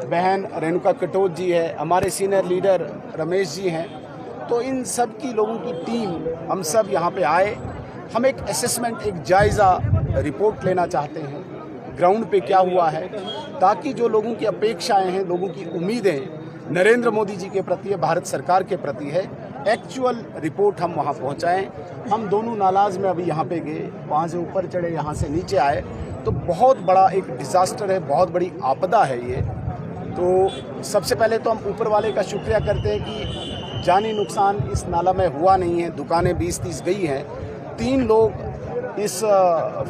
बहन रेणुका कटोच जी है, हमारे सीनियर लीडर रमेश जी हैं। तो इन सब की लोगों की टीम हम सब यहाँ पे आए। हम एक असेसमेंट, एक जायज़ा रिपोर्ट लेना चाहते हैं ग्राउंड पे क्या हुआ है, ताकि जो लोगों की अपेक्षाएं हैं, लोगों की उम्मीदें नरेंद्र मोदी जी के प्रति है, भारत सरकार के प्रति है, एक्चुअल रिपोर्ट हम वहाँ पहुँचाएँ। हम दोनों नालाज में अभी यहाँ पे गए, वहाँ से ऊपर चढ़े, यहाँ से नीचे आए, तो बहुत बड़ा एक डिज़ास्टर है, बहुत बड़ी आपदा है ये। तो सबसे पहले तो हम ऊपर वाले का शुक्रिया करते हैं कि जानी नुकसान इस नाला में हुआ नहीं है, दुकानें 20-30 गई हैं। 3 लोग इस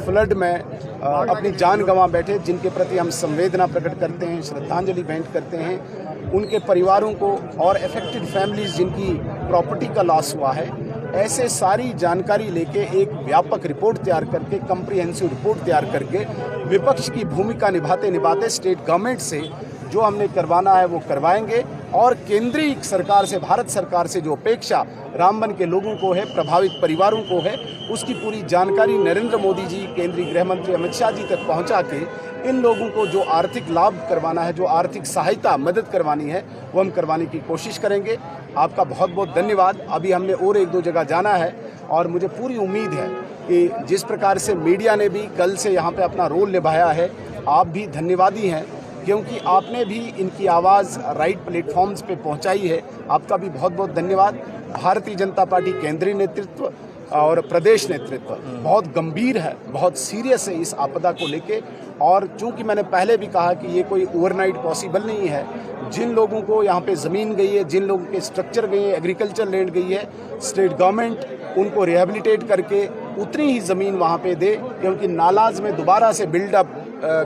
फ्लड में अपनी जान गंवा बैठे, जिनके प्रति हम संवेदना प्रकट करते हैं, श्रद्धांजलि भेंट करते हैं उनके परिवारों को और अफेक्टेड फैमिलीज जिनकी प्रॉपर्टी का लॉस हुआ है। ऐसे सारी जानकारी लेके एक व्यापक रिपोर्ट तैयार करके, कंप्रिहेंसिव रिपोर्ट तैयार करके, विपक्ष की भूमिका निभाते निभाते स्टेट गवर्नमेंट से जो हमने करवाना है वो करवाएंगे, और केंद्रीय सरकार से, भारत सरकार से जो अपेक्षा रामबन के लोगों को है, प्रभावित परिवारों को है, उसकी पूरी जानकारी नरेंद्र मोदी जी, केंद्रीय गृह मंत्री अमित शाह जी तक पहुंचा के इन लोगों को जो आर्थिक लाभ करवाना है, जो आर्थिक सहायता, मदद करवानी है, वो हम करवाने की कोशिश करेंगे। आपका बहुत बहुत धन्यवाद। अभी हमने और 1-2 जगह जाना है, और मुझे पूरी उम्मीद है कि जिस प्रकार से मीडिया ने भी कल से यहाँ पे अपना रोल निभाया है, आप भी धन्यवादी हैं, क्योंकि आपने भी इनकी आवाज़ राइट प्लेटफॉर्म्स पे पहुंचाई है। आपका भी बहुत बहुत धन्यवाद। भारतीय जनता पार्टी केंद्रीय नेतृत्व और प्रदेश नेतृत्व बहुत गंभीर है, बहुत सीरियस है इस आपदा को लेके, और चूंकि मैंने पहले भी कहा कि ये कोई ओवरनाइट पॉसिबल नहीं है। जिन लोगों को यहाँ पे ज़मीन गई है, जिन लोगों के स्ट्रक्चर गई है, एग्रीकल्चर लैंड गई है, स्टेट गवर्नमेंट उनको रिहेबिलिटेट करके उतनी ही ज़मीन वहाँ पे दे, क्योंकि नालाज में दोबारा से बिल्डअप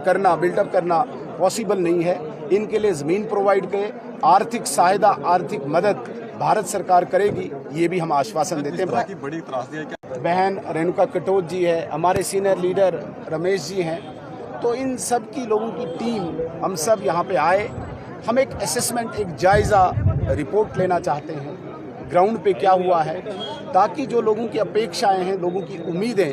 करना पॉसिबल नहीं है। इनके लिए ज़मीन प्रोवाइड करे, आर्थिक सहायता, आर्थिक मदद भारत सरकार करेगी, ये भी हम आश्वासन देते हैं। की बड़ी त्रासदी है क्या? बहन रेणुका कटोच जी है, हमारे सीनियर लीडर रमेश जी हैं। तो इन सब की लोगों की टीम हम सब यहाँ पे आए। हम एक असेसमेंट, एक जायज़ा रिपोर्ट लेना चाहते हैं ग्राउंड पे क्या हुआ है, ताकि जो लोगों की अपेक्षाएं हैं, लोगों की उम्मीदें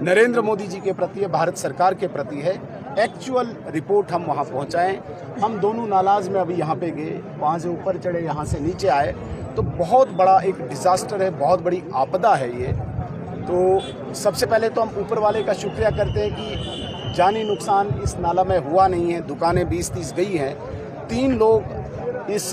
नरेंद्र मोदी जी के प्रति है, भारत सरकार के प्रति है, एक्चुअल रिपोर्ट हम वहाँ पहुँचाएँ। हम दोनों नालाज में अभी यहाँ पे गए, वहाँ से ऊपर चढ़े, यहाँ से नीचे आए, तो बहुत बड़ा एक डिज़ास्टर है, बहुत बड़ी आपदा है ये। तो सबसे पहले तो हम ऊपर वाले का शुक्रिया करते हैं कि जानी नुकसान इस नाला में हुआ नहीं है, दुकानें 20-30 गई हैं। 3 लोग इस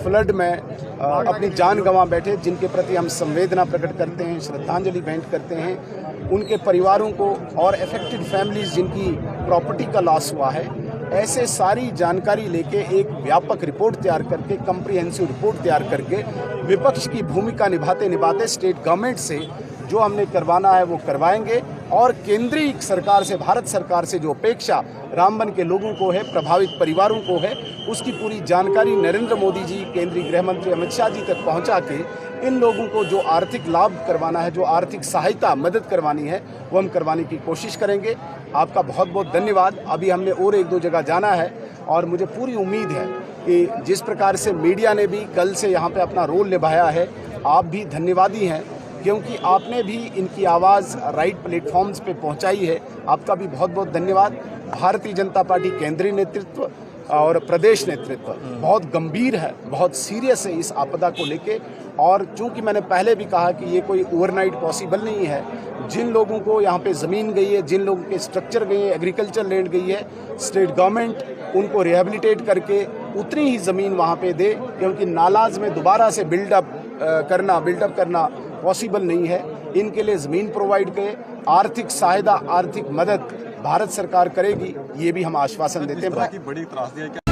फ्लड में अपनी जान गंवा बैठे, जिनके प्रति हम संवेदना प्रकट करते हैं, श्रद्धांजलि भेंट करते हैं उनके परिवारों को और अफेक्टेड फैमिलीज जिनकी प्रॉपर्टी का लॉस हुआ है। ऐसे सारी जानकारी लेके एक व्यापक रिपोर्ट तैयार करके, कंप्रिहेंसिव रिपोर्ट तैयार करके, विपक्ष की भूमिका निभाते निभाते स्टेट गवर्नमेंट से जो हमने करवाना है वो करवाएंगे, और केंद्रीय सरकार से, भारत सरकार से जो अपेक्षा रामबन के लोगों को है, प्रभावित परिवारों को है, उसकी पूरी जानकारी नरेंद्र मोदी जी, केंद्रीय गृह मंत्री अमित शाह जी तक पहुंचा के इन लोगों को जो आर्थिक लाभ करवाना है, जो आर्थिक सहायता, मदद करवानी है, वो हम करवाने की कोशिश करेंगे। आपका बहुत बहुत धन्यवाद। अभी हमने और 1-2 जगह जाना है, और मुझे पूरी उम्मीद है कि जिस प्रकार से मीडिया ने भी कल से यहाँ पे अपना रोल निभाया है, आप भी धन्यवादी हैं, क्योंकि आपने भी इनकी आवाज़ राइट प्लेटफॉर्म्स पे पहुंचाई है। आपका भी बहुत बहुत धन्यवाद। भारतीय जनता पार्टी केंद्रीय नेतृत्व और प्रदेश नेतृत्व बहुत गंभीर है, बहुत सीरियस है इस आपदा को लेके, और चूंकि मैंने पहले भी कहा कि ये कोई ओवरनाइट पॉसिबल नहीं है। जिन लोगों को यहाँ पे ज़मीन गई है, जिन लोगों के स्ट्रक्चर गई है, एग्रीकल्चर लैंड गई है, स्टेट गवर्नमेंट उनको रिहेबिलिटेट करके उतनी ही ज़मीन वहाँ पे दे, क्योंकि नालाज में दोबारा से बिल्डअप करना पॉसिबल नहीं है। इनके लिए ज़मीन प्रोवाइड करे, आर्थिक सहायता, आर्थिक मदद भारत सरकार करेगी, ये भी हम आश्वासन देते हैं। की बड़ी त्रासदी है क्या?